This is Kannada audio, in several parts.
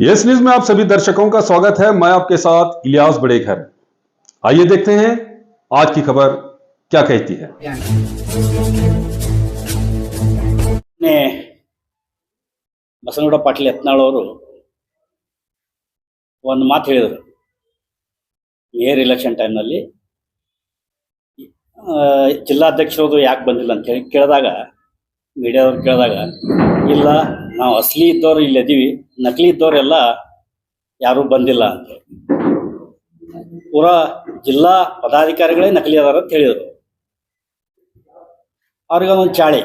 यस न्यूज में आप सभी दर्शकों का स्वागत है। मैं आपके साथ इलियास बड़ेखर। आइए देखते हैं आज की खबर क्या कहती है। ಬಸನಗೌಡ ಪಾಟೀಲ್ ಯತ್ನಾಳ್ ಅವರು ಒಂದು ಮಾತು ಹೇಳಿದರು. ಮೇಯರ್ ಎಲೆಕ್ಷನ್ ಟೈಮ್ನಲ್ಲಿ ಜಿಲ್ಲಾಧ್ಯಕ್ಷರದು ಯಾಕೆ ಬಂದಿಲ್ಲ ಅಂತ ಹೇಳಿ ಕೇಳಿದಾಗ, ಮೀಡಿಯಾದವ್ರು ಕೇಳಿದಾಗ, ಇಲ್ಲ ನಾವು ಅಸಲಿ ಇದ್ದವ್ರು ಇಲ್ಲಿ ಅದೀವಿ, ನಕಲಿ ಇದ್ದವರೆಲ್ಲ ಯಾರೂ ಬಂದಿಲ್ಲ ಅಂತೇಳಿ ಪೂರಾ ಜಿಲ್ಲಾ ಪದಾಧಿಕಾರಿಗಳೇ ನಕಲಿ ಅದಾರ ಅಂತ ಹೇಳಿದರು. ಅವ್ರಿಗೆ ಅದೊಂದು ಚಾಳಿ,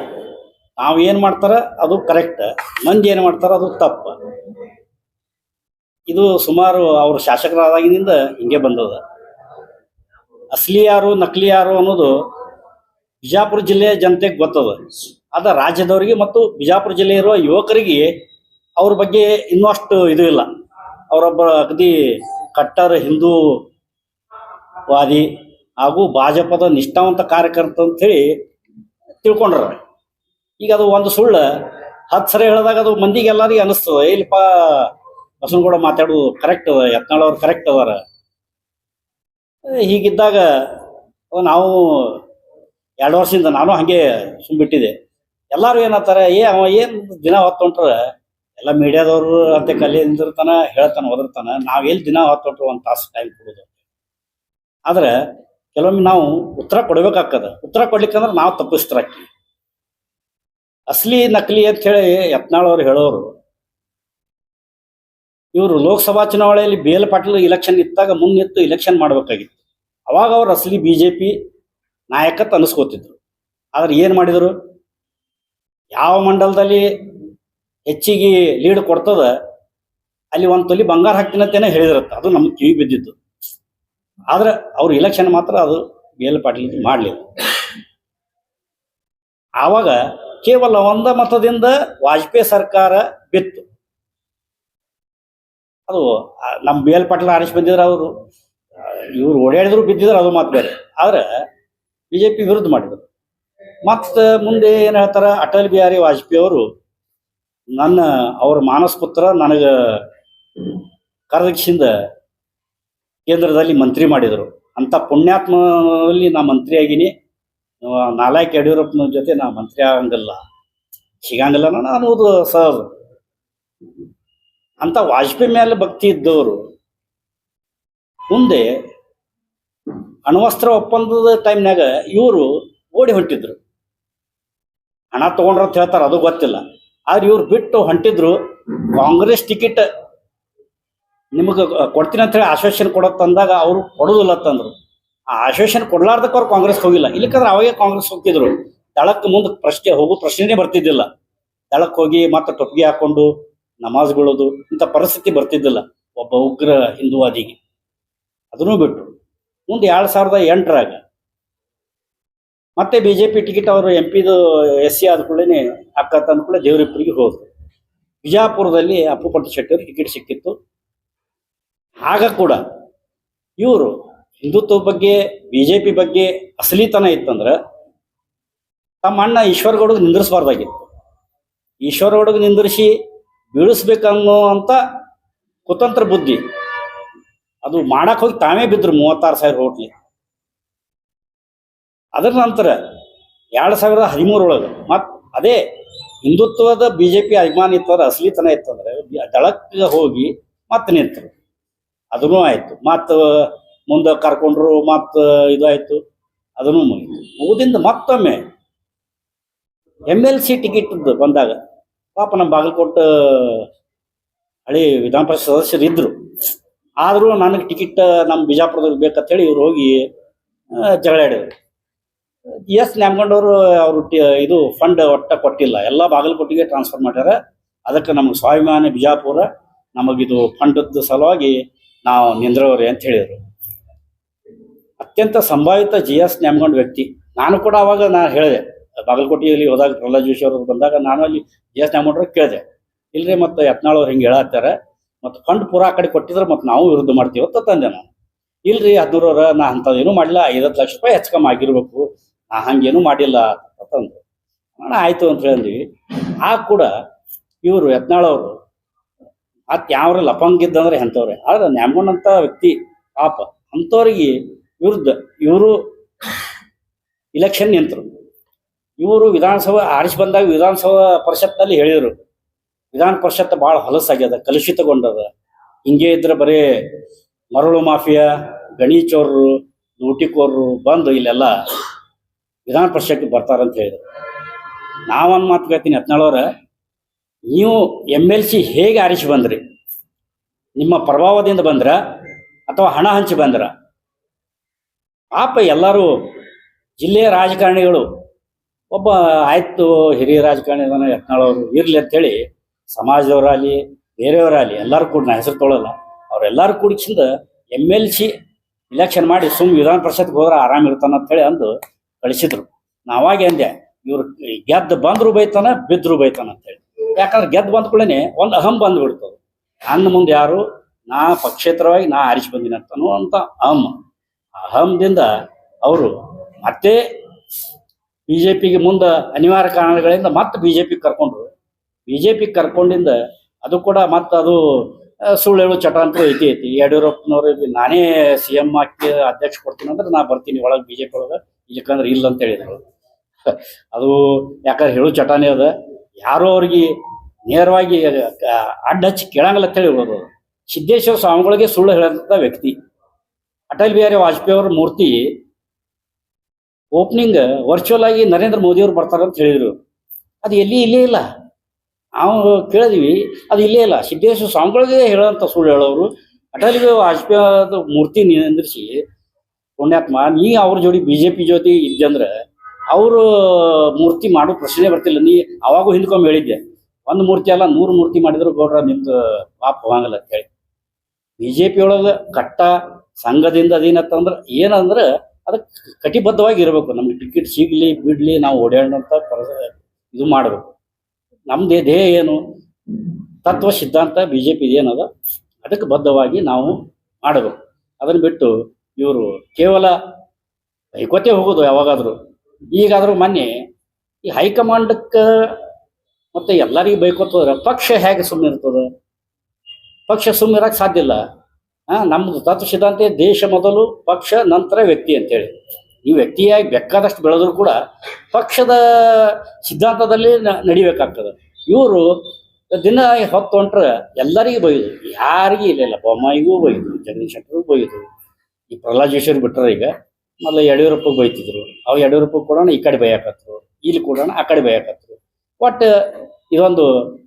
ನಾವು ಏನು ಮಾಡ್ತಾರ ಅದು ಕರೆಕ್ಟ್, ಮಂದಿ ಏನು ಮಾಡ್ತಾರ ಅದು ತಪ್ಪು. ಇದು ಸುಮಾರು ಅವರು ಶಾಸಕರಾದಾಗಿನಿಂದ ಹಿಂಗೆ ಬಂದದ. ಅಸಲಿ ಯಾರು ನಕಲಿ ಯಾರು ಅನ್ನೋದು ಬಿಜಾಪುರ ಜಿಲ್ಲೆಯ ಜನತೆಗೆ ಗೊತ್ತದ. ಅದ ರಾಜ್ಯದವರಿಗೆ ಮತ್ತು ಬಿಜಾಪುರ ಜಿಲ್ಲೆ ಇರುವ ಯುವಕರಿಗೆ ಅವ್ರ ಬಗ್ಗೆ ಇನ್ನೂ ಅಷ್ಟು ಇದು ಇಲ್ಲ. ಅವರೊಬ್ಬ ಅಗದಿ ಕಟ್ಟರ್ ಹಿಂದೂವಾದಿ ಹಾಗೂ ಭಾಜಪದ ನಿಷ್ಠಾವಂತ ಕಾರ್ಯಕರ್ತ ಅಂಥೇಳಿ ತಿಳ್ಕೊಂಡ್ರ. ಈಗ ಅದು ಒಂದು ಸುಳ್ಳು 10 ಸರಿ ಹೇಳಿದಾಗ ಅದು ಮಂದಿಗೆ ಎಲ್ಲರಿಗೆ ಅನಿಸ್ತದೆ, ಇಲ್ಲಪ್ಪ ಬಸನಗೌಡ ಮಾತಾಡೋದು ಕರೆಕ್ಟ್ ಅದ, ಯತ್ನಾಳ್ ಅವ್ರು ಕರೆಕ್ಟ್ ಅದಾರ. ಹೀಗಿದ್ದಾಗ ನಾವು 2 ವರ್ಷದಿಂದ ನಾನು ಹಾಗೆ ಸುಮ್ಬಿಟ್ಟಿದೆ. ಎಲ್ಲರೂ ಏನಂತಾರೆ, ಅವ ಏನು ದಿನ ಹೊತ್ತೊಂಟ್ರ ಎಲ್ಲ ಮೀಡಿಯಾದವರು ಅಂತ ಕಲಿ ನಿಂದಿರ್ತಾನ, ಹೇಳ್ತಾನೆ, ಓದಿರ್ತಾನೆ, ನಾವು ಎಲ್ಲಿ ದಿನ ಹೊತ್ತೊಂಟ್ರು 1 ತಾಸು ಟೈಮ್ ಕೊಡೋದು. ಆದ್ರೆ ಕೆಲವೊಮ್ಮೆ ನಾವು ಉತ್ತರ ಕೊಡ್ಬೇಕಾಗ್ತದ. ಉತ್ತರ ಕೊಡ್ಲಿಕ್ಕಂದ್ರೆ ನಾವು ತಪ್ಪಿಸ್ತಾರಾಕಿ. ಅಸಲಿ ನಕಲಿ ಅಂತ ಹೇಳಿ ಯತ್ನಾಳ್ ಅವ್ರು ಹೇಳೋರು, ಇವರು ಲೋಕಸಭಾ ಚುನಾವಣೆಯಲ್ಲಿ ಬಿ ಎಲ್ ಪಾಟೀಲ್ ಇಲೆಕ್ಷನ್ ಇತ್ತಾಗ ಮುನ್ನಿತ್ತು ಇಲೆಕ್ಷನ್ ಮಾಡಬೇಕಾಗಿತ್ತು. ಅವಾಗ ಅವ್ರು ಅಸಲಿ BJP ನಾಯಕತ್ವ ಅನಿಸ್ಕೋತಿದ್ರು. ಆದ್ರೆ ಏನು ಮಾಡಿದರು, ಯಾವ ಮಂಡಲದಲ್ಲಿ ಹೆಚ್ಚಿಗೆ ಲೀಡ್ ಕೊಡ್ತದ ಅಲ್ಲಿ 1 ತೊಲಿ ಬಂಗಾರ ಹಾಕ್ತೀನಂತೇನೆ ಹೇಳಿದಿರತ್ತ, ಅದು ನಮ್ಗೆ ಕಿವಿ ಬಿದ್ದಿದ್ದು. ಆದ್ರೆ ಅವ್ರು ಇಲೆಕ್ಷನ್ ಮಾತ್ರ ಅದು ಬಿ ಎಲ್ ಪಾಟೀಲ್ ಮಾಡಲಿಲ್ಲ. ಆವಾಗ ಕೇವಲ 1 ಮತದಿಂದ ವಾಜಪೇಯಿ ಸರ್ಕಾರ ಬಿತ್ತು. ಅದು ನಮ್ಮ ಬಿ ಎಲ್ ಪಾಟೀಲ್ ಆರಿಸಿ ಬಂದಿದ್ರು, ಅವರು ಇವ್ರು ಓಡಾಡಿದ್ರು ಬಿದ್ದಿದ್ರು, ಅದು ಮಾತು ಬೇರೆ. ಆದ್ರೆ BJP ವಿರುದ್ಧ ಮಾಡಿದರು. ಮತ್ತು ಮುಂದೆ ಏನು ಹೇಳ್ತಾರೆ, ಅಟಲ್ ಬಿಹಾರಿ ವಾಜಪೇಯಿ ಅವರು ಅವ್ರ ಮಾನಸ ಪುತ್ರ ನನಗೆ ಕರೆದಕ್ಷಿಂದ ಕೇಂದ್ರದಲ್ಲಿ ಮಂತ್ರಿ ಮಾಡಿದರು. ಅಂಥ ಪುಣ್ಯಾತ್ಮಲ್ಲಿ ನಾ ಮಂತ್ರಿ ಆಗಿನಿ, ನಾಲಾಯಕ್ ಯಡಿಯೂರಪ್ಪನ ಜೊತೆ ನಾ ಮಂತ್ರಿ ಸಿಗಂಗಿಲ್ಲ ಅನ್ನೋದು ಸಹಜ. ಅಂತ ವಾಜಪೇಯಿ ಮೇಲೆ ಭಕ್ತಿ ಇದ್ದವರು ಮುಂದೆ ಅಣ್ವಸ್ತ್ರ ಒಪ್ಪಂದದ ಟೈಮ್ನಾಗ ಇವರು ಓಡಿ ಹೊಂಟಿದ್ರು. ಹಣ ತಗೊಂಡ್ರ ಅಂತ ಹೇಳ್ತಾರೆ, ಅದು ಗೊತ್ತಿಲ್ಲ. ಆದ್ರೆ ಇವ್ರು ಬಿಟ್ಟು ಹೊಂಟಿದ್ರು. ಕಾಂಗ್ರೆಸ್ ಟಿಕೆಟ್ ನಿಮಗೆ ಕೊಡ್ತೀನಿ ಅಂತ ಹೇಳಿ ಆಶ್ವಾಸನೆ ಕೊಡತ್ತಂದಾಗ ಅವರು ಕೊಡೋದಿಲ್ಲ ಅಂತಂದ್ರು. ಆ ಆಶ್ವಾಸನೆ ಕೊಡ್ಲಾರ್ದಕ್ಕೆ ಅವ್ರು ಕಾಂಗ್ರೆಸ್ ಹೋಗಿಲ್ಲ. ಇಲ್ಲಕ್ಕಂದ್ರೆ ಅವಾಗೇ ಕಾಂಗ್ರೆಸ್ ಹೋಗ್ತಿದ್ರು. ದಳಕ್ಕೆ ಮುಂದೆ ಪ್ರಶ್ನೆನೇ ಬರ್ತಿದ್ದಿಲ್ಲ. ದಳಕ್ಕೆ ಹೋಗಿ ಮತ್ತೆ ಟೊಪ್ಪಿಗೆ ಹಾಕೊಂಡು ನಮಾಜ್ ಬೀಳೋದು ಇಂಥ ಪರಿಸ್ಥಿತಿ ಬರ್ತಿದ್ದಿಲ್ಲ ಒಬ್ಬ ಉಗ್ರ ಹಿಂದೂವಾದಿಗೆ. ಅದನ್ನೂ ಬಿಟ್ಟು ಮುಂದೆ 2008ರಾಗ ಮತ್ತೆ BJP ಟಿಕೆಟ್ ಅವರು MP SC ಆದ ಕೂಡಲೇ ಅಕ್ಕ ಅಂದ್ಕೂಡಲೇ ದೇವರಿಪ್ಪರಿಗೆ ಹೋದ್ರು. ಬಿಜಾಪುರದಲ್ಲಿ ಅಪ್ಪು ಪಟ್ಟು ಶೆಟ್ಟಿಯವ್ರಿಗೆ ಟಿಕೆಟ್ ಸಿಕ್ಕಿತ್ತು. ಆಗ ಕೂಡ ಇವರು ಹಿಂದುತ್ವ ಬಗ್ಗೆ BJP ಬಗ್ಗೆ ಅಸಲಿತನ ಇತ್ತಂದ್ರೆ ತಮ್ಮ ಅಣ್ಣ ಈಶ್ವರಗೌಡಗೆ ನಿಂದಿರಿಸಬಾರ್ದಾಗಿತ್ತು. ಈಶ್ವರಗೌಡಗೆ ನಿಂದಿರಿಸಿ ಬೀಳಿಸ್ಬೇಕನ್ನೋ ಅಂತ ಕುತಂತ್ರ ಬುದ್ಧಿ ಅದು ಮಾಡಕ್ಕೆ ಹೋಗಿ ತಾವೇ ಬಿದ್ರು 36,000 ಓಟ್ಲಿ. ಅದರ ನಂತರ 2013 ಮತ್ತು ಅದೇ ಹಿಂದುತ್ವದ BJP ಅಭಿಮಾನಿ ಇತ್ತಂದ್ರೆ ಅಸಲಿತನ ಇತ್ತಂದ್ರೆ ದಳಕ್ಕೆ ಹೋಗಿ ಮತ್ತೆ ನಿಂತರು. ಅದನ್ನೂ ಆಯಿತು. ಮತ್ತು ಮುಂದೆ ಕರ್ಕೊಂಡ್ರು, ಮತ್ತು ಇದಾಯಿತು, ಅದನ್ನು ಮುಗಿದಿಂದ ಮತ್ತೊಮ್ಮೆ MLC ಟಿಕೆಟ್ ಬಂದಾಗ ಪಾಪ ನಮ್ಮ ಬಾಗಲಕೋಟೆ ಹಳಿ ವಿಧಾನ ಪರಿಷತ್ ಸದಸ್ಯರು ಇದ್ದರು. ಆದರೂ ನನಗೆ ಟಿಕೆಟ್ ನಮ್ಮ ಬಿಜಾಪುರದವ್ರಿಗೆ ಬೇಕಂತೇಳಿ ಇವ್ರು ಹೋಗಿ ಜಗಳಾಡಿದ್ರು. ಎಸ್ ನ್ಯಾಮಗೌಡವರು ಅವರು ಇದು ಫಂಡ್ ಒಟ್ಟ ಕೊಟ್ಟಿಲ್ಲ, ಎಲ್ಲ ಬಾಗಲಕೋಟೆಗೆ ಟ್ರಾನ್ಸ್ಫರ್ ಮಾಡ್ಯಾರ. ಅದಕ್ಕೆ ನಮಗೆ ಸ್ವಾಭಿಮಾನಿ ಬಿಜಾಪುರ, ನಮಗಿದು ಫಂಡದ ಸಲುವಾಗಿ ನಾವು ನಿಂದ್ರವ್ರಿ ಅಂತ ಹೇಳಿದರು. ಅತ್ಯಂತ ಸಂಭಾವಿತ GS ನ್ಯಾಮಗೌಡ ವ್ಯಕ್ತಿ. ನಾನು ಕೂಡ ಅವಾಗ ನಾನು ಹೇಳಿದೆ, ಬಾಗಲಕೋಟೆಯಲ್ಲಿ ಹೋದಾಗ ಪ್ರಹ್ಲಾದ್ ಜೋಶಿ ಅವರು ಬಂದಾಗ ನಾನು ಅಲ್ಲಿ GS ನ್ಯಾಮಗೌಡರು ಕೇಳಿದೆ, ಇಲ್ಲರಿ ಮತ್ತು ಯತ್ನಾಳ್ ಅವ್ರು ಹಿಂಗೆ ಹೇಳತ್ತಾರೆ, ಮತ್ತು ಫಂಡ್ ಪೂರಾ ಕಡೆ ಕೊಟ್ಟಿದ್ರೆ ಮತ್ತು ನಾವು ವಿರುದ್ಧ ಮಾಡ್ತೀವಿ ಅಂತ ತಂದೆ ನಾನು. ಇಲ್ರಿ 15 ನಾ ಅಂಥದ್ದೇನೂ ಮಾಡಿಲ್ಲ, 50 ಲಕ್ಷ ರೂಪಾಯಿ ಹೆಚ್ಚು ಕಮ್ಮಿ ಆಗಿರ್ಬೇಕು, ನಾ ಹಂಗೇನೂ ಮಾಡಿಲ್ಲ ಅಂತಂದು ಆಯಿತು ಅಂತ ಹೇಳಿದ್ವಿ. ಆಗ ಕೂಡ ಇವರು ಯತ್ನಾಳ್ ಅವರು ಮತ್ ಯಾವ್ರ ಲಪಂಗಿದ್ದಂದ್ರೆ ಎಂಥವ್ರೆ. ಆದ್ರೆ ನ್ಯಾಮಣ್ಣಂತ ವ್ಯಕ್ತಿ ಪಾಪ ಅಂಥವ್ರಿಗೆ ವಿರುದ್ಧ ಇವರು ಇಲೆಕ್ಷನ್ ನಿಂತರು. ಇವರು ವಿಧಾನಸಭಾ ಆರಿಸಿ ಬಂದಾಗ ವಿಧಾನಸಭಾ ಪರಿಷತ್ನಲ್ಲಿ ಹೇಳಿದರು, ವಿಧಾನ ಪರಿಷತ್ ಭಾಳ ಹೊಲಸಾಗ್ಯದ, ಕಲುಷಿತಗೊಂಡದ, ಹಿಂಗೆ ಇದ್ರೆ ಬರೀ ಮರಳು ಮಾಫಿಯಾ, ಗಣಿ ಚೋರರು, ಲೂಟಿಕೋರರು ಬಂದು ಇಲ್ಲೆಲ್ಲ ವಿಧಾನ ಪರಿಷತ್ಗೆ ಬರ್ತಾರಂತ ಹೇಳಿದರು. ನಾವೊಂದು ಮಾತು ಕೇಳ್ತೀನಿ, ಯತ್ನಾಳವ್ರ, ನೀವು MLC ಹೇಗೆ ಆರಿಸಿ ಬಂದ್ರಿ? ನಿಮ್ಮ ಪ್ರಭಾವದಿಂದ ಬಂದ್ರ ಅಥವಾ ಹಣ ಹಂಚಿ ಬಂದ್ರ? ಪಾಪ ಎಲ್ಲರೂ ಜಿಲ್ಲೆಯ ರಾಜಕಾರಣಿಗಳು, ಒಬ್ಬ ಆಯ್ತು ಹಿರಿಯ ರಾಜಕಾರಣಿ ಅದನ್ನ ಯತ್ನಾಳವರು ಇರ್ಲಿ ಅಂತೇಳಿ ಸಮಾಜದವರಾಗಲಿ ಬೇರೆಯವರಾಗಲಿ ಎಲ್ಲರೂ ಕೂಡ, ನಾ ಹೆಸರು ತೊಗೊಳ್ಳಲ್ಲ, ಅವರೆಲ್ಲರೂ ಕೂಡಿಸಿಂದ MLC ಇಲೆಕ್ಷನ್ ಮಾಡಿ ವಿಧಾನ ಪರಿಷತ್ಗೆ ಹೋದ್ರೆ ಆರಾಮ್ ಇರ್ತಾನ ಅಂತೇಳಿ ಅಂದು ಕಳಿಸಿದ್ರು. ನಾವಾಗೆ ಅಂದೆ, ಇವ್ರು ಗೆದ್ದು ಬಂದ್ರು ಬೈತಾನ, ಬಿದ್ರು ಬೈತಾನ ಅಂತೇಳಿ. ಯಾಕಂದ್ರೆ ಗೆದ್ದು ಬಂದ ಕೂಡಲೇ ಒಂದು ಅಹಂ ಬಂದು ಬಿಡ್ತದೆ, ನನ್ನ ಮುಂದೆ ಯಾರು, ನಾ ಪಕ್ಷೇತರವಾಗಿ ನಾ ಆರಿಸಿ ಬಂದಿನಿ ಅಂತನೋ ಅಂತ ಅಹಂದಿಂದ ಅವರು ಮತ್ತೆ BJPಗೆ ಮುಂದೆ ಅನಿವಾರ್ಯ ಕಾರಣಗಳಿಂದ ಮತ್ತೆ BJP ಕರ್ಕೊಂಡ್ರು. BJP ಕರ್ಕೊಂಡಿಂದ ಅದು ಕೂಡ ಮತ್ತೆ ಅದು ಸುಳ್ಳು ಹೇಳು ಚಟ ಅಂತೂ ಐತಿ. ಯಡಿಯೂರಪ್ಪನವ್ರು ನಾನೇ CM ಹಾಕಿ ಅಧ್ಯಕ್ಷ ಕೊಡ್ತೀನಿ ಅಂದ್ರೆ ನಾ ಬರ್ತೀನಿ ಒಳಗೆ BJP ಒಳಗೆ, ಇಲ್ಲಕಂದ್ರೆ ಇಲ್ಲ ಅಂತ ಹೇಳಿದ್ರು. ಅದು ಯಾಕಂದ್ರೆ ಹೇಳು ಚಟಾನೇ ಅದ, ಯಾರೋ ಅವ್ರಿಗೆ ನೇರವಾಗಿ ಅಡ್ಡ ಹಚ್ಚಿ ಕೇಳಂಗಿಲ್ಲ ಅಂತ ಹೇಳ್ಬೋದು. ಸಿದ್ದೇಶ್ವರ ಸ್ವಾಮಿಗಳಿಗೆ ಸುಳ್ಳು ಹೇಳಂತ ವ್ಯಕ್ತಿ. ಅಟಲ್ ಬಿಹಾರಿ ವಾಜಪೇಯಿ ಅವ್ರ ಮೂರ್ತಿ ಓಪನಿಂಗ್ ವರ್ಚುವಲ್ ಆಗಿ ನರೇಂದ್ರ ಮೋದಿ ಅವ್ರು ಬರ್ತಾರಂತ ಹೇಳಿದ್ರು. ಅದು ಇಲ್ಲೇ ಇಲ್ಲ. ನಾವು ಕೇಳಿದ್ವಿ, ಅದು ಇಲ್ಲೇ ಇಲ್ಲ. ಸಿದ್ದೇಶ್ವರ ಸ್ವಾಮಿಗಳಿಗೆ ಹೇಳೋಂಥ ಸುಳ್ಳು ಹೇಳೋರು ಅಟಲ್ ಬಿಹಾರಿ ವಾಜಪೇಯಿ ಮೂರ್ತಿ ನಿಂದ್ರಿಸಿ, ಪುಣ್ಯಾತ್ಮ ನೀ ಅವ್ರ ಜೋಡಿ BJP ಜೊತೆ ಇದ್ದಂದ್ರೆ ಅವರು ಮೂರ್ತಿ ಮಾಡೋ ಪ್ರಶ್ನೆ ಬರ್ತಿಲ್ಲ. ನೀ ಅವಾಗೂ ಹಿಂದ್ಕೊಮ್ಮೆ ಹೇಳಿದ್ದೆ, ಒಂದು ಮೂರ್ತಿ ಅಲ್ಲ 100 ಮೂರ್ತಿ ಮಾಡಿದ್ರು ಗೌಡ್ರ ನಿಮ್ದು ಪಾಪ ಹೋಗಂಗಿಲ್ಲ ಅಂತ ಹೇಳಿ. BJP ಒಳಗೆ ಕಟ್ಟ ಸಂಘದಿಂದ ಅದೇನತ್ತಂದ್ರೆ ಏನಂದ್ರೆ ಅದಕ್ಕೆ ಕಟಿಬದ್ಧವಾಗಿ ಇರಬೇಕು. ನಮ್ಗೆ ಟಿಕೆಟ್ ಸಿಗಲಿ ಬಿಡಲಿ ನಾವು ಓಡಾಡೋಂಥ ಇದು ಮಾಡಬೇಕು. ನಮ್ಮದೇ ಧ್ಯೇಯ ಏನು, ತತ್ವ ಸಿದ್ಧಾಂತ BJP ಏನದ ಅದಕ್ಕೆ ಬದ್ಧವಾಗಿ ನಾವು ಮಾಡಬೇಕು. ಅದನ್ನು ಬಿಟ್ಟು ಇವರು ಕೇವಲ ಬೈಕೋತೆ ಹೋಗೋದು ಯಾವಾಗಾದರೂ. ಈಗಾದರೂ ಮೊನ್ನೆ ಈ ಹೈಕಮಾಂಡಕ್ಕೆ ಮತ್ತು ಎಲ್ಲರಿಗೂ ಬೈಕೋತಂದ್ರೆ ಪಕ್ಷ ಹೇಗೆ ಸುಮ್ಮನೆ ಇರ್ತದೆ? ಪಕ್ಷ ಸುಮ್ಮನೆ ಇರೋಕ್ಕೆ ಸಾಧ್ಯ ಇಲ್ಲ. ನಮ್ಮದು ತತ್ವ ಸಿದ್ಧಾಂತ ದೇಶ ಮೊದಲು, ಪಕ್ಷ ನಂತರ ವ್ಯಕ್ತಿ ಅಂತೇಳಿ. ಈ ವ್ಯಕ್ತಿಯಾಗಿ ಬೇಕಾದಷ್ಟು ಬೆಳೆದ್ರು ಕೂಡ ಪಕ್ಷದ ಸಿದ್ಧಾಂತದಲ್ಲಿ ನಡಿಬೇಕಾಗ್ತದೆ. ಇವರು ದಿನ ಹೊತ್ತು ಹೊಂಟ್ರೆ ಎಲ್ಲರಿಗೂ ಬೈದು, ಯಾರಿಗೂ ಇಲ್ಲ, ಬೊಮ್ಮಾಯಿಗೂ ಬೈದು, ಜಗದೀಶ್ ಶೆಟ್ಟರ್ಗೂ ಬೈದು, ಈ ಪ್ರಹ್ಲಾದ್ ಜೋಶಿಯವ್ರು ಬಿಟ್ಟರೆ ಈಗ ಮೊದಲು ಯಡಿಯೂರಪ್ಪಗೆ ಬೈತಿದ್ರು. ಅವು ಯಡಿಯೂರಪ್ಪ ಕೂಡ ಈ ಕಡೆ ಬೈಯಾಕತ್ರು, ಇಲ್ಲಿ ಕೂಡ ಆ ಕಡೆ ಬೈಯಾಕತ್ರು. ಒಟ್ಟು ಇದೊಂದು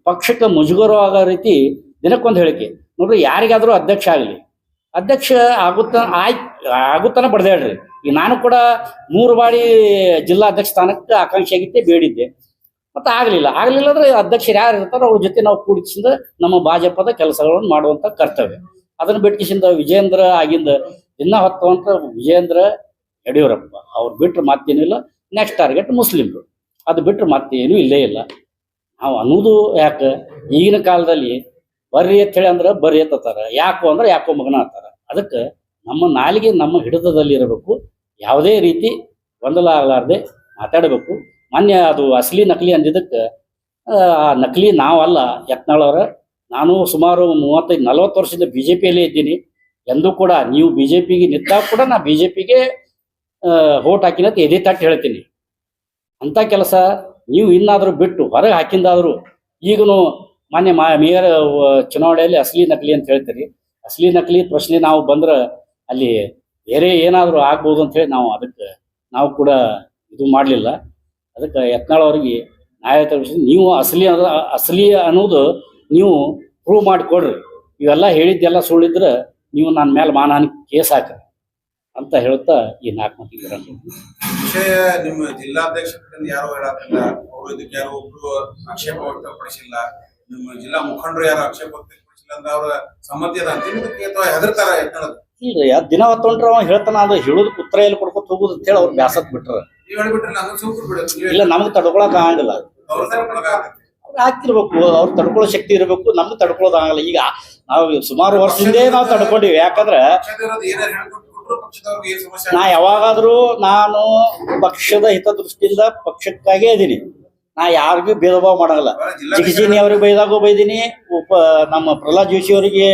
ಪಕ್ಷಕ್ಕೆ ಮುಜುಗರ ಆಗೋ ರೀತಿ ದಿನಕ್ಕೊಂದು ಹೇಳಿಕೆ ನೋಡ್ರಿ. ಯಾರಿಗಾದರೂ ಅಧ್ಯಕ್ಷ ಆಗಲಿ, ಅಧ್ಯಕ್ಷ ಆಗುತ್ತಾನೆ ಬಡ್ದಾಡ್ರಿ. ಈಗ ನಾನು ಕೂಡ 3 ಬಾರಿ ಜಿಲ್ಲಾ ಅಧ್ಯಕ್ಷ ಸ್ಥಾನಕ್ಕೆ ಆಕಾಂಕ್ಷಿ ಆಗಿದ್ದೆ, ಬೇಡಿದ್ದೆ, ಮತ್ತು ಆಗಲಿಲ್ಲ ಅಂದ್ರೆ ಅಧ್ಯಕ್ಷರು ಯಾರು ಇರ್ತಾರೋ ಅವ್ರ ಜೊತೆ ನಾವು ಕೂಡಿಸಿಂದ ನಮ್ಮ ಭಾಜಪದ ಕೆಲಸಗಳನ್ನು ಮಾಡುವಂಥ ಕರ್ತವ್ಯ. ಅದನ್ನು ಬಿಟ್ಟಿಸಿಂದ ವಿಜೇಂದ್ರ ಆಗಿಂದ ದಿನ ಹೊತ್ತುವಂಥ ವಿಜೇಂದ್ರ ಯಡಿಯೂರಪ್ಪ ಅವ್ರು ಬಿಟ್ಟರೆ ಮತ್ತೇನಿಲ್ಲ. ನೆಕ್ಸ್ಟ್ ಟಾರ್ಗೆಟ್ ಮುಸ್ಲಿಮ್ರು, ಅದು ಬಿಟ್ಟರೆ ಮತ್ತೇನು ಇಲ್ಲೇ ಇಲ್ಲ. ನಾವು ಅನ್ನೋದು ಯಾಕೆ, ಈಗಿನ ಕಾಲದಲ್ಲಿ ಬರ್ರಿ ಅಂತ ಹೇಳಿ ಅಂದ್ರೆ ಬರ್ರಿ ಎತ್ತಾರೆ, ಯಾಕೋ ಅಂದ್ರೆ ಯಾಕೋ ಮಗನ ಅಂತಾರ. ಅದಕ್ಕೆ ನಮ್ಮ ನಾಲಿಗೆ ನಮ್ಮ ಹಿಡಿತದಲ್ಲಿ ಇರಬೇಕು, ಯಾವುದೇ ರೀತಿ ಗೊಂದಲ ಆಗಲಾರ್ದೆ ಮಾತಾಡಬೇಕು. ಮೊನ್ನೆ ಅದು ಅಸಲಿ ನಕಲಿ ಅಂದಿದ್ದಕ್ಕೆ ಆ ನಕಲಿ ನಾವಲ್ಲ ಯತ್ನಾಳವ್ರ. ನಾನು ಸುಮಾರು 35-40 ವರ್ಷದಿಂದ BJPಯಲ್ಲೇ ಇದ್ದೀನಿ. ಎಂದೂ ಕೂಡ ನೀವು BJPಗೆ ನಿಂತಾಗ ಕೂಡ ನಾ BJPಗೆ ವೋಟ್ ಹಾಕಿನಂತ ಎದೆ ತಟ್ಟು ಹೇಳ್ತೀನಿ. ಅಂಥ ಕೆಲಸ ನೀವು ಇನ್ನಾದರೂ ಬಿಟ್ಟು ಹೊರಗೆ ಹಾಕಿಂದಾದರೂ, ಈಗನು ಮೊನ್ನೆ ಮೇಯರ್ ಚುನಾವಣೆಯಲ್ಲಿ ಅಸಲಿ ನಕಲಿ ಅಂತ ಹೇಳ್ತೀರಿ. ಅಸಲಿ ನಕಲಿ ಪ್ರಶ್ನೆ ನಾವು ಬಂದ್ರೆ ಅಲ್ಲಿ ಬೇರೆ ಏನಾದರೂ ಆಗ್ಬೋದು ಅಂಥೇಳಿ ಅದಕ್ಕೆ ನಾವು ಕೂಡ ಇದು ಮಾಡಲಿಲ್ಲ. ಅದಕ್ಕೆ ಯತ್ನಾಳ್ ಅವ್ರಿಗೆ ನ್ಯಾಯ ತೋರಿಸಿ, ನೀವು ಅಸಲಿ ಅನ್ನೋದು ನೀವು ಪ್ರೂವ್ ಮಾಡಿಕೊಡ್ರಿ. ಇವೆಲ್ಲ ಹೇಳಿದ್ದೆಲ್ಲ ಸುಳ್ಳಿದ್ರೆ ನೀವು ನನ್ನ ಮೇಲೆ ಮಾನಹಾನಿ ಕೇಸ್ ಹಾಕ್ರಿ ಅಂತ ಹೇಳ್ತಾ ಈ 4 ಮಾತಿಗೆ ವಿಷಯ ನಿಮ್ಮ ಜಿಲ್ಲಾಧ್ಯಕ್ಷ ಯಾರು ಹೇಳತ್ತಿಲ್ಲ, ಅವರು ಇದಕ್ಕೆ ಯಾರು ಒಬ್ರು ಆಕ್ಷೇಪ ವ್ಯಕ್ತಪಡಿಸಿಲ್ಲ, ನಿಮ್ಮ ಜಿಲ್ಲಾ ಮುಖಂಡರು ಯಾರು ಆಕ್ಷೇಪ ವ್ಯಕ್ತಪಡಿಸಿಲ್ಲ ಅಂದ್ರೆ ಅವ್ರ ಸಮ್ಮತಿ ಅದ ಅಂತ ಹೆದರ್ತಾರ ಎತ್ತಳದು. ಇಲ್ರಿ, ದಿನ ಹೊತ್ತೊಂಡ್ರ ಅವ ಹೇಳ್ತಾನ, ಅದು ಹೇಳೋದಕ್ಕೆ ಉತ್ತರ ಎಲ್ಲಿ ಕೊಡ್ಕೊತ ಹೋಗುದು ಅಂತ ಹೇಳಿ ಅವ್ರು ಬ್ಯಾಸತ್ ಬಿಟ್ರ. ಇಲ್ಲ, ನಮ್ಗೆ ತಡ್ಕೊಳಕ್ ಆಗಂಗಿಲ್ಲ. ಆಗ್ತಿರ್ಬೇಕು, ಅವ್ರು ತಡ್ಕೊಳ್ಳೋ ಶಕ್ತಿ ಇರಬೇಕು, ನಮ್ಗೆ ತಡ್ಕೊಳ್ಳೋದು ಆಗಲ್ಲ. ಈಗ ನಾವು ಸುಮಾರು ವರ್ಷದಿಂದೇ ನಾವು ತಡ್ಕೊಂಡಿವಿ. ಯಾಕಂದ್ರೆ ನಾ ಯಾವಾಗಾದ್ರೂ ನಾನು ಪಕ್ಷದ ಹಿತದೃಷ್ಟಿಯಿಂದ ಪಕ್ಷಕ್ಕಾಗೇ ಇದೀನಿ. ನಾ ಯಾರಿಗೂ ಭೇದ ಭಾವ ಮಾಡಲ್ಲ. ಚಿಕಿಜಿನಿ ಅವ್ರಿಗೆ ಬೈದಾಗೂ ಬೈದೀನಿ, ನಮ್ಮ ಪ್ರಹ್ಲಾದ್ ಜೋಶಿ ಅವರಿಗೆ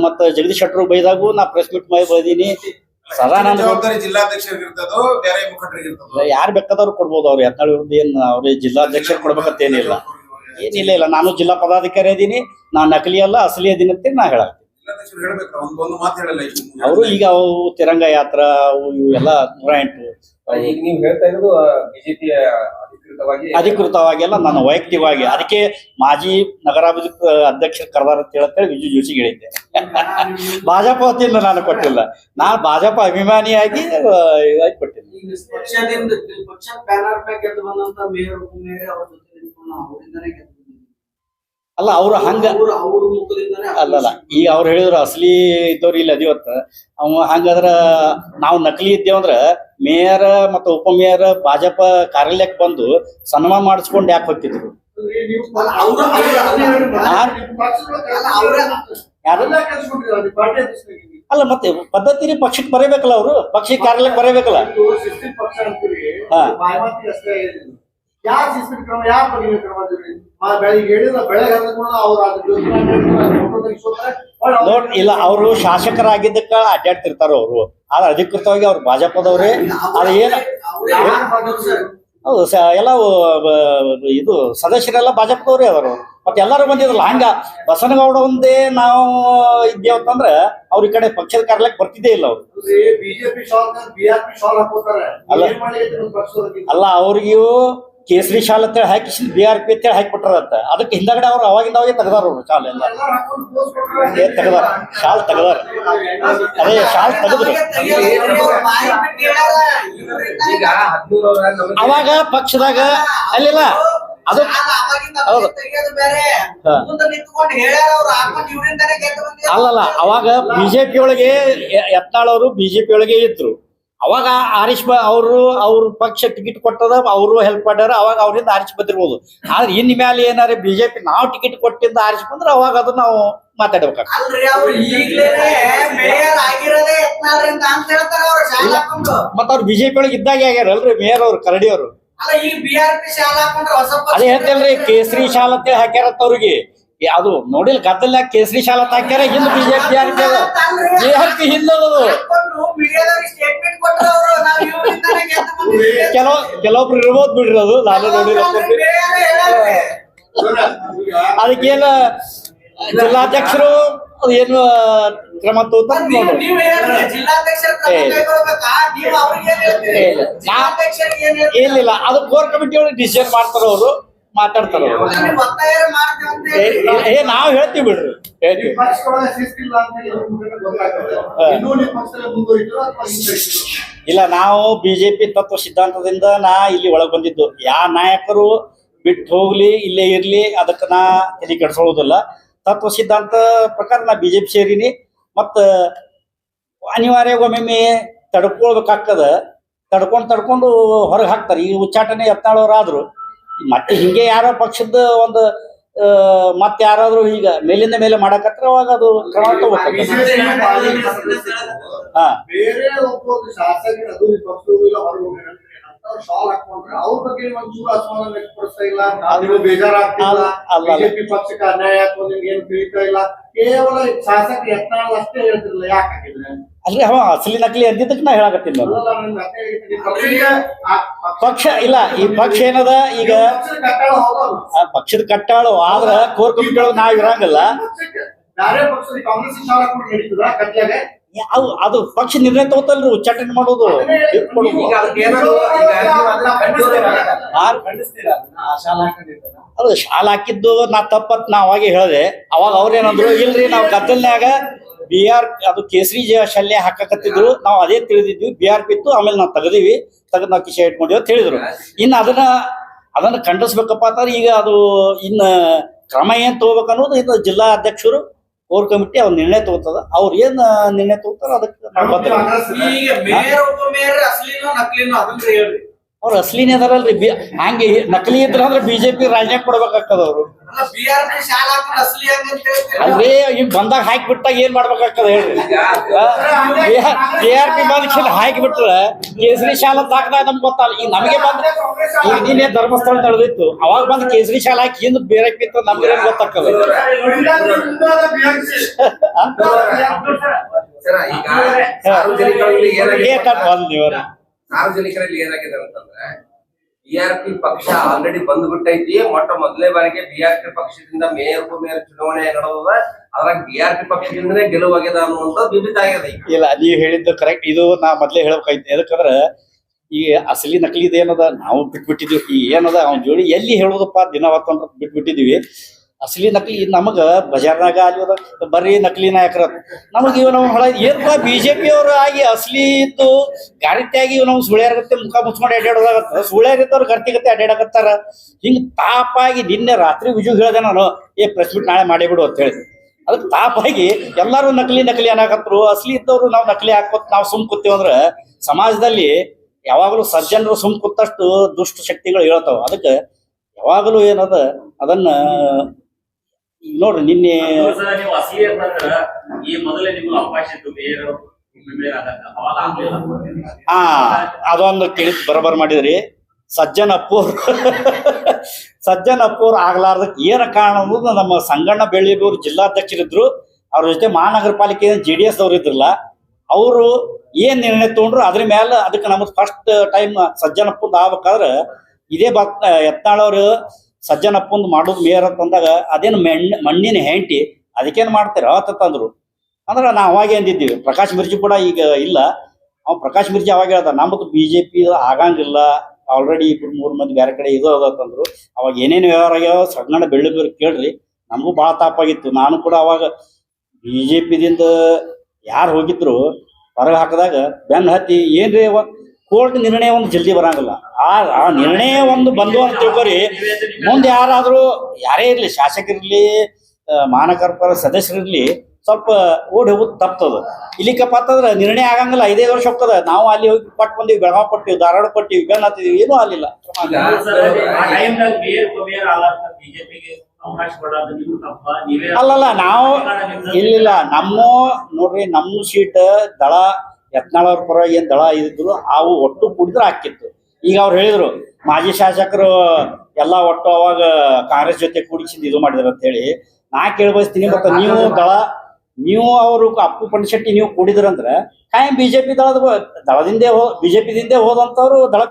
ಮತ್ತ ಜಗದೀಶ್ ಶೆಟ್ಟರ್ ಬೈದಾಗೂ ನಾ ಪ್ರೆಸ್ ಮೀಟ್ ಮಾಡಿ ಬೈದೀನಿ. ಸದಾ ನಾನು ಜವಾಬ್ದಾರಿ ಜಿಲ್ಲಾಧ್ಯಕ್ಷರಿಗೆ ಇರ್ತದೋ ಬೇರೆ ಮುಖಂಡರಿಗೆ ಇರ್ತದೋ? ಯಾರು ಬೇಕಾದವ್ರು ಕೊಡ್ಬೋದು. ಅವ್ರು ಯತ್ನಾಳ್ ವಿರುದ್ಧ ಏನ್ ಅವ್ರಿಗೆ ಜಿಲ್ಲಾಧ್ಯಕ್ಷರು ಕೊಡ್ಬೇಕಂತ ಏನಿಲ್ಲ. ಇಲ್ಲ ನಾನು ಜಿಲ್ಲಾ ಪದಾಧಿಕಾರಿ ಇದೀನಿ, ನಾ ನಕಲಿ ಅಲ್ಲ ಅಸಲಿ ಅದೀನಿ ಅಂತ ನಾ ಹೇಳ. ಜಿಲ್ಲಾಧ್ಯಕ್ಷರು ಹೇಳ್ಬೇಕ, ಒಂದು ಮಾತು ಹೇಳಲ್ಲ. ಅವರು ಈಗ ಅವು ತಿರಂಗ ಯಾತ್ರಾ ಅವು ಇವು ಎಲ್ಲ 108 ಈಗ ನೀವು ಹೇಳ್ತಾ ಇರೋದು ಬಿಜೆಪಿ ಅಧಿಕೃತವಾಗಿ ಅಲ್ಲ, ನಾನು ವೈಯಕ್ತಿಕವಾಗಿ. ಅದಕ್ಕೆ ಮಾಜಿ ನಗರಾಭಿವೃದ್ಧಿ ಅಧ್ಯಕ್ಷರು ಕರೆದಾರ ಅಂತ ಹೇಳತ್ತೇಳಿ ವಿಜು ಜೋಶಿಗೆ ಹೇಳಿದ್ದೆ. ಭಾಜಪ ವತಿಯಿಂದ ನಾನು ಕೊಟ್ಟಿಲ್ಲ, ನಾನು ಭಾಜಪ ಅಭಿಮಾನಿಯಾಗಿ ಇದಾಗಿ ಕೊಟ್ಟಿಲ್ಲ. ಅಲ್ಲ ಅವ್ರು ಹಂಗ ಅಲ್ಲಲ್ಲ, ಈಗ ಅವ್ರು ಹೇಳಿದ್ರು ಅಸಲಿ ಇದ್ದವ್ರು ಇಲ್ಲಿ ಅದಿವತ್ತ. ಅವ ಹಂಗಾದ್ರ ನಾವು ನಕಲಿ ಇದ್ದೇವಂದ್ರ ಮೇಯರ್ ಮತ್ತು ಉಪಮೇಯರ್ ಭಾಜಪ ಕಾರ್ಯಾಲಯಕ್ಕೆ ಬಂದು ಸನ್ಮಾನ ಮಾಡಿಸ್ಕೊಂಡು ಯಾಕೆ ಹೋಗ್ತಿದ್ರು? ಅಲ್ಲ ಮತ್ತೆ ಪದ್ಧತಿ ಪಕ್ಷಕ್ಕೆ ಬರೀಬೇಕಲ್ಲ, ಅವರು ಪಕ್ಷಕ್ಕೆ ಕಾರ್ಯಾಲಯಕ್ಕೆ ಬರೀಬೇಕಲ್ಲ. ಹಾ ನೋಡ್ ಇಲ್ಲ, ಅವರು ಶಾಸಕರಾಗಿದ್ದಕ್ಕ ಅಡ್ಡಾಡ್ತಿರ್ತಾರ ಅವರು. ಆದ್ರೆ ಅಧಿಕೃತವಾಗಿ ಅವ್ರು ಭಾಜಪದವ್ರೆ. ಅದು ಏನ ಹೌದು ಎಲ್ಲ ಇದು ಸದಸ್ಯರೆಲ್ಲ ಭಾಜಪದವ್ರೇ ಅವರು. ಮತ್ತೆ ಎಲ್ಲರೂ ಬಂದಿದ್ರಲ್ಲ, ಹಂಗ ಬಸನಗೌಡ ಒಂದೇ ನಾವು ಇದ್ದೇವತ್ತಂದ್ರ ಅವ್ರ ಈ ಕಡೆ ಪಕ್ಷದ ಕಾರ್ಯಾಲಯಕ್ಕೆ ಬರ್ತಿದ್ದೇ ಇಲ್ಲ ಅವ್ರು. ಅಲ್ಲ ಅವ್ರಿಗೂ ಕೇಸರಿ ಶಾಲೆ ಅಂತ ಹಾಕಿ BRP ಅಂತ ಹಾಕಿಬಿಟ್ಟಾರಂತ. ಅದಕ್ಕೆ ಹಿಂದಗಡೆ ಅವ್ರು ಅವಾಗಿಂದಾಗೆ ತೆಗದಾರ ಅವ್ರು ಶಾಲೆ ಎಲ್ಲ ತೆಗದಾರ, ಶಾಲ್ ತೆಗದಾರ. ಅದೇ ಶಾಲ್ ತೆಗೆದ್ರು ಅವಾಗ ಪಕ್ಷದಾಗ ಅಲ್ಲಿಲ್ಲ. ಅದು ಹೌದು ಅಲ್ಲಲ್ಲ, ಅವಾಗ ಬಿಜೆಪಿ ಒಳಗೆ ಯತ್ನಾಳ್ ಅವರು ಬಿಜೆಪಿ ಒಳಗೆ ಇದ್ರು. ಅವಾಗ ಆರಿಶ್ ಅವ್ರ ಪಕ್ಷ ಟಿಕೆಟ್ ಕೊಟ್ಟದ, ಅವರು ಹೆಲ್ಪ್ ಮಾಡ್ಯಾರ. ಅವಾಗ ಅವ್ರಿಂದ ಆರಿಸಿ ಬಂದಿರ್ಬೋದು. ಆದ್ರೆ ಇನ್ ಮೇಲೆ ಏನಾರ ಬಿಜೆಪಿ ನಾವು ಟಿಕೆಟ್ ಕೊಟ್ಟಿಂದ ಆರಿಸಿ ಬಂದ್ರೆ ಅವಾಗ ಅದು ನಾವು ಮಾತಾಡ್ಬೇಕಾಗ್ತದೆ. ಮತ್ತ ಅವ್ರು ಬಿಜೆಪಿ ಒಳಗೆ ಇದ್ದಾಗೆ ಆಗ್ಯಾರಲ್ರಿ ಮೇಯರ್ ಅವ್ರು, ಕರಡಿ ಅವರು. ಅದೇ ಹೇಳ್ತೇನ್ರಿ, ಕೇಸರಿ ಶಾಲೆ ಅಂತ ಹಾಕ್ಯಾರತ್ತ ಅವ್ರಿಗೆ. ಅದು ನೋಡಿಲ್ ಗದ್ದಲ್ನಾಗ ಕೇಸರಿ ಶಾಲೆ ಅಂತ ಹಾಕ್ಯಾರ. ಹಿಂದ್ ಬಿಜೆಪಿ ಹಿಂದದು ಕೆಲವೊಬ್ರು ಇರ್ಬೋದು ಬಿಡ್ರಿ, ಅದು ನಾನು ನೋಡಿಲ್ಲ. ಅದಕ್ಕೇನ ಜಿಲ್ಲಾಧ್ಯಕ್ಷರು ಏನು ಕ್ರಮ ತಗೋತಾರ ನೋಡ್ರಿ. ಏನಿಲ್ಲ, ಅದು ಕೋರ್ ಕಮಿಟಿ ಒಳಗೆ ಡಿಸಿಷನ್ ಮಾಡ್ತಾರ, ಅವರು ಮಾತಾಡ್ತಾರ. ನಾವ್ ಹೇಳ್ತೀವಿ ಬಿಡ್ರಿ, ಹೇಳ್ತೀವಿ. ಇಲ್ಲ, ನಾವು ಬಿಜೆಪಿ ತತ್ವ ಸಿದ್ಧಾಂತದಿಂದ ನಾ ಇಲ್ಲಿ ಒಳಗ್ ಬಂದಿದ್ದು. ಯಾವ ನಾಯಕರು ಬಿಟ್ಟು ಹೋಗ್ಲಿ ಇಲ್ಲೇ ಇರ್ಲಿ ಅದಕ್ಕೆ ನಾ ತಲೆ ಕೆಡ್ಸೋದಿಲ್ಲ. ತತ್ವ ಸಿದ್ಧಾಂತ ಪ್ರಕಾರ ನಾ ಬಿಜೆಪಿ ಸೇರಿನಿ. ಮತ್ತ ಅನಿವಾರ್ಯ ಒಮ್ಮೆ ತಡ್ಕೊಳ್ಬೇಕಾಗ್ತದ. ತಡ್ಕೊಂಡು ಹೊರಗೆ ಹಾಕ್ತಾರೆ. ಈ ಉಚ್ಚಾಟನೆ ಯತ್ನಾಳವ್ರಾದ್ರು. ಮತ್ತೆ ಹಿಂಗೆ ಯಾರೋ ಪಕ್ಷದ ಒಂದು ಮತ್ತೆ ಯಾರಾದ್ರೂ ಈಗ ಮೇಲಿಂದ ಮೇಲೆ ಮಾಡಕತ್ರ ಅವಾಗ ಅದು ಕ್ರಮ ತಗೋಬೇಕು. ಹಾ, ಶಾಲ್ ಹಾಕೊಂಡ್ರೆ ಅವ್ರ ಬಗ್ಗೆ ಒಂಚೂರು ಅಸಮಾಧಾನ ವ್ಯಕ್ತಪಡಿಸ್ತಾ ಇಲ್ಲ, ಅದು ಬೇಜಾರಾಗ್ತಿಲ್ಲ, ಬಿಜೆಪಿ ಪಕ್ಷಕ್ಕೆ ಅನ್ಯಾಯ ಆಯ್ತು ನಿಮ್ಗೆ ಏನು ತಿಳಿತಾ ಇಲ್ಲ. ಕೇವಲ ಶಾಸಕ ಯತ್ನಾಳ್ ಅಷ್ಟೇ ಹೇಳ್ತಿರ್ಲಿಲ್ಲ, ಯಾಕೆ ಹಾಕಿದ್ರೆ ಅಲ್ರಿ ಅವ ಅಸಲಿ ನಕಲಿ ಅಂದಿದ್ದಕ್ಕೆ ನಾ ಹೇಳಕತ್ತೀನಿ. ಪಕ್ಷ ಇಲ್ಲ, ಈ ಪಕ್ಷ ಏನದ ಈಗ ಪಕ್ಷದ ಕಟ್ಟಾಳು. ಆದ್ರ ಕೋರ್ ಕಮಿಟಿ ಒಳಗೆ ನಾವ್ ಇರಂಗಿಲ್ಲ. ಬೇರೆ ಪಕ್ಷದ ಕಾಂಗ್ರೆಸ್ ಶಾಲಾ ಕೂಡ ನಡೀತದ ಕಟ್ಟಾಗ ಅದು ಪಕ್ಷ ನಿರ್ಣಯ ತಗೋತಲ್ರಿ ಉಚ್ಚಾಟನೆ ಮಾಡೋದು. ಅದು ಶಾಲಾ ಹಾಕಿದ್ದು ನಾ ತಪ್ಪತ್ ನಾ ಅವಾಗೆ ಹೇಳಿದೆ. ಅವಾಗ ಅವ್ರೇನಂದ್ರು, ಇಲ್ರಿ ನಾವು ಗದ್ದಲ್ನ್ಯಾಗ ಅದು ಕೇಸರಿ ಶಲ್ಯ ಹಾಕಕತ್ತಿದ್ರು, ನಾವು ಅದೇ ತಿಳಿದಿದ್ವಿ. BRP ಇತ್ತು, ಆಮೇಲೆ ನಾವು ತೆಗೆದಿವಿ, ತೆಗೆದು ನಾವು ಕಿಶೆ ಇಟ್ಕೊಂಡಿವಿ ಅಂತ ಹೇಳಿದ್ರು. ಇನ್ನು ಅದನ್ನ ಖಂಡಿಸ್ಬೇಕಪ್ಪ ಅಂತಂದ್ರೆ ಈಗ ಅದು ಇನ್ನ ಕ್ರಮ ಏನ್ ತಗೋಬೇಕು ಅನ್ನೋದು ಇದು ಜಿಲ್ಲಾ ಅಧ್ಯಕ್ಷರು ಕೋರ್ ಕಮಿಟಿ ಅವ್ರ ನಿರ್ಣಯ ತಗೋತದ. ಅವ್ರ ಏನ್ ನಿರ್ಣಯ ತಗೋತಾರ ಅದಕ್ಕೆ ಈಗ ಮೇಯರ್ ಉಪಮೇಯರ್ ಅಸಲಿನೋ ನಕಲಿನೋ ಅದನ್ನ ಹೇಳ್ರಿ. ಅವ್ರು ಅಸಲಿನೇ ಅದಾರಲ್ರಿ ಹಂಗೆ ನಕಲಿ ಇದ್ರ ಅಂದ್ರೆ ಬಿಜೆಪಿ ರಾಜೀನಾಮೆ ಕೊಡ್ಬೇಕಾಗ್ತದ ಅವ್ರು ಅಲ್ರಿ ಈಗ ಬಂದಾಗ ಹಾಕಿ ಬಿಟ್ಟಾಗ ಏನ್ ಮಾಡ್ಬೇಕಾಗ್ತದ ಹೇಳ್ರಿ KRP ಬಂದ ಹಾಕಿ ಬಿಟ್ರ ಕೇಸರಿ ಶಾಲಾ ಹಾಕಿದಾಗ ನಮ್ಗೆ ಗೊತ್ತಲ್ಲ ಈಗ ನಮಗೆ ಬಂದ ಈಗ ನಿನ್ನೆ ಧರ್ಮಸ್ಥಳ ನಡೆದಿತ್ತು ಅವಾಗ ಬಂದ್ ಕೇಸರಿ ಶಾಲಾ ಹಾಕಿ ಹಿಂದ್ ಬೇರೆ ಕಿತ್ತ ನಮ್ಗೆ ಏನ್ ಗೊತ್ತಾಗ್ತದ ಈಗ ಸಾರ್ವಜನಿಕರಲ್ಲಿ ಏನಾಗಿದೆ ಸಾರ್ವಜನಿಕರಲ್ಲಿ ಏನಾಗಿದೆ ಅಂತಂದ್ರೆ BRP ಪಕ್ಷ ಆಲ್ರೆಡಿ ಬಂದ್ಬಿಟ್ಟೈತಿ ಮೊದಲನೇ ಬಾರಿಗೆ BRP ಪಕ್ಷದಿಂದ ಮೇಯರ್ ಚುನಾವಣೆ ನಡೆದ ಅದ್ರಾಗ BRP ಪಕ್ಷದಿಂದನೇ ಗೆಲುವಾಗ್ಯದ ಅನ್ನುವಂಥದ್ದು ವಿಭಿನ್ನ ಆಗ್ಯದ ಈಗ. ಇಲ್ಲ ನೀವ್ ಹೇಳಿದ್ದು ಕರೆಕ್ಟ್ ಇದು ನಾ ಮೊದ್ಲೇ ಹೇಳ್ಬೇಕಾಯ್ತು ಯಾಕಂದ್ರ ಈ ಅಸಲಿ ನಕಲಿದ ಏನದ ನಾವು ಬಿಟ್ಬಿಟ್ಟಿದ್ವಿ ಈ ಏನದ ಅವ್ನ ಜೋಡಿ ಎಲ್ಲಿ ಹೇಳುದಪ್ಪ ದಿನ ಹೊತ್ತಂದ್ರ ಬಿಟ್ಬಿಟ್ಟಿದೀವಿ ಅಸಲಿ ನಕಲಿ ನಮಗ ಬಜಾರ್ನಾಗ ಅಲ್ಲಿ ಬರ್ರಿ ನಕಲಿ ನಾಯಕರ ನಮಗ ಇವ್ ನಾವು ಹೊಳ ಏನಪ್ಪ BJP ಅವ್ರು ಆಗಿ ಅಸಲಿ ಇದ್ದು ಗಾರಿತ್ಯಾಗಿ ಇವ್ ನಾವು ಸುಳ್ಯಾರಗತ್ತೆ ಮುಖ ಮುಚ್ಕೊಂಡು ಅಡ್ಡಾಡೋದಾಗತ್ತ ಸುಳ್ಯಾರಿದ್ದವ್ರು ಗರ್ತಿಗತ್ತೆ ಅಡ್ಡಾಡಕತ್ತಾರ ಹಿಂಗ್ ತಾಪಾಗಿ ನಿನ್ನೆ ರಾತ್ರಿ ವಿಜು ಹೇಳ್ದೆ ನಾನು ಪ್ರೆಸ್ ಮೀಟ್ ನಾಳೆ ಮಾಡಿಬಿಡು ಅಂತ ಹೇಳಿ ಅದಕ್ಕೆ ತಾಪಾಗಿ ಎಲ್ಲಾರು ನಕಲಿ ಅನ್ನಕತ್ರು ಅಸಲಿ ಇದ್ದವ್ರು ನಾವು ನಕಲಿ ಹಾಕೋತ್ ನಾವು ಸುಮ್ ಕೂತೀವಿ ಅಂದ್ರ ಸಮಾಜದಲ್ಲಿ ಯಾವಾಗಲೂ ಸಜ್ಜನರು ಸುಮ್ ಕೂತಷ್ಟು ದುಷ್ಟ ಶಕ್ತಿಗಳು ಹೇಳ್ತಾವ ಅದಕ್ಕೆ ಯಾವಾಗಲೂ ಏನದ ಅದನ್ನ ಈಗ ನೋಡ್ರಿ ನಿನ್ನೆ ನೀವು ಅಸಲಿ ಅಂತಂದ್ರ ಈ ಮೊದಲೇ ನಿಮ್ಗೆ ಅವಕಾಶ ಇತ್ತು ಬೇರೆ ಅದೊಂದು ಕೇಳಿದ್ ಬರಬರ್ ಮಾಡಿದ್ರಿ ಸಜ್ಜನ್ ಅಪ್ಪೂರ್ ಆಗ್ಲಾರ್ದಕ್ ಏನ ಕಾರಣ ಅನ್ನೋದು ನಮ್ಮ ಸಂಗಣ್ಣ ಬೆಳ್ಳಿಗೂರು ಜಿಲ್ಲಾಧ್ಯಕ್ಷರಿದ್ರು ಅವ್ರ ಜೊತೆ ಮಹಾನಗರ ಪಾಲಿಕೆ JDS ದವ್ರು ಇದ್ರಲ್ಲ ಅವರು ಏನ್ ನಿರ್ಣಯ ತಗೊಂಡ್ರು ಅದ್ರ ಮೇಲೆ ಅದಕ್ಕೆ ನಮ್ದು ಫಸ್ಟ್ ಟೈಮ್ ಸಜ್ಜನಪ್ಪಂದು ಆಗ್ಬೇಕಾದ್ರೆ ಇದೇ ಯತ್ನಾಳವ್ರು ಸಜ್ಜನಪ್ಪಂದು ಮಾಡೋದು ಮೇಯರ್ ಅಂತಂದಾಗ ಅದೇನು ಮಣ್ಣಿನ ಹೆಂಟಿ ಅದಕ್ಕೇನು ಮಾಡ್ತಾರೆ ತಂದ್ರು ಅಂದ್ರೆ ನಾವು ಅವಾಗೆ ಅಂದಿದ್ದೀವಿ ಪ್ರಕಾಶ್ ಮಿರ್ಜಿ ಕೂಡ ಈಗ ಇಲ್ಲ ಪ್ರಕಾಶ್ ಮಿರ್ಜಿ ಅವಾಗ ಹೇಳ್ದ ನಮ್ಮದು BJP ಆಗಂಗಿಲ್ಲ ಆಲ್ರೆಡಿ 2-3 ಮಂದಿ ಬೇರೆ ಕಡೆ ಇದು ಅದಂತಂದ್ರು ಅವಾಗ ಏನೇನು ವ್ಯವಹಾರ ಆಗ್ಯಾವ ಸಂಗಣ್ಣ ಬೆಳ್ಳಿಗೂರು ಕೇಳ್ರಿ ನಮಗೂ ಭಾಳ ತಾಪಾಗಿತ್ತು ನಾನು ಕೂಡ ಅವಾಗ BJP-ದಿಂದ ಯಾರು ಹೋಗಿದ್ರು ಹೊರಗೆ ಹಾಕಿದಾಗ ಬೆನ್ನ ಹತ್ತಿ ಏನ್ರಿ ಕೋರ್ಟ್ ನಿರ್ಣಯ ಒಂದು ಜಲ್ದಿ ಬರಂಗಿಲ್ಲ ಆ ನಿರ್ಣಯ ಒಂದು ಬಂದು ಅಂತ ತಿಳ್ಕೊರಿ ಮುಂದೆ ಯಾರಾದ್ರೂ ಯಾರೇ ಇರ್ಲಿ ಶಾಸಕರಿರ್ಲಿ ಮಹಾನಗರ ಸದಸ್ಯರಿರ್ಲಿ ಸ್ವಲ್ಪ ಓಡಿ ಹೋಗುದು ತಪ್ತದ ಇಲ್ಲಿಕಪ್ಪ ಅಂತಂದ್ರ ನಿರ್ಣಯ ಆಗಂಗಿಲ್ಲ 5 ವರ್ಷ ಹೋಗ್ತದ ನಾವು ಅಲ್ಲಿ ಹೋಗಿ ಪಟ್ಟು ಬಂದಿವಿ ಬೆಳಗಾವ್ ಕೊಟ್ಟಿವಿ ಧಾರವಾಡ ಕೊಟ್ಟಿವಿ ಬೆನ್ನ ಹತ್ತಿದೀವಿ ಏನೂ ಆಗ್ಲಿಲ್ಲ ಅಲ್ಲಲ್ಲ ನಾವು ಇಲ್ಲ ನಮ್ಮ ನೋಡ್ರಿ ನಮ್ಮ ಸೀಟ್ ದಳ ಯತ್ನಾಳವ್ರ ಪರ ಏನ್ ದಳ ಇದ್ರು ಅವು ಒಟ್ಟು ಕೂಡಿದ್ರೆ ಹಾಕಿತ್ತು ಈಗ ಅವ್ರು ಹೇಳಿದ್ರು ಮಾಜಿ ಶಾಸಕರು ಎಲ್ಲ ಒಟ್ಟು ಅವಾಗ ಕಾಂಗ್ರೆಸ್ ಜೊತೆ ಕೂಡಿಸಿದ್ ಇದು ಮಾಡಿದ್ರು ಅಂತ ಹೇಳಿ ನಾ ಕೇಳ್ಬಯಸ್ತೀನಿ ಮತ್ತೆ ನೀವು ದಳ ನೀವು ಅವರು ಅಪ್ಪು ಪಂಡಿಶೆಟ್ಟಿ ನೀವು ಕೂಡಿದ್ರಂದ್ರೆ ಕಾಯಂ BJP ದಳದಿಂದ BJP-ದಿಂದ ಹೋದಂತವ್ರು ದಳ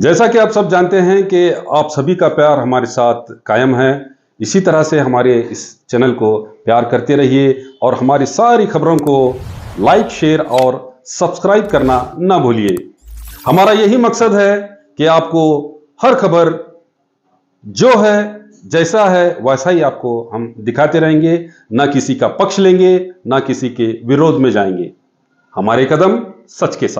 जैसा कि आप सब जानते हैं कि आप सभी का प्यार हमारे साथ कायम है इसी तरह से हमारे इस चैनल को प्यार करते रहिए और हमारी सारी खबरों को लाइक शेयर और सब्सक्राइब करना ना भूलिए हमारा यही मकसद है कि आपको हर खबर जो है जैसा है वैसा ही आपको हम दिखाते रहेंगे ना किसी का पक्ष लेंगे ना किसी के विरोध में जाएंगे हमारे कदम सच के साथ।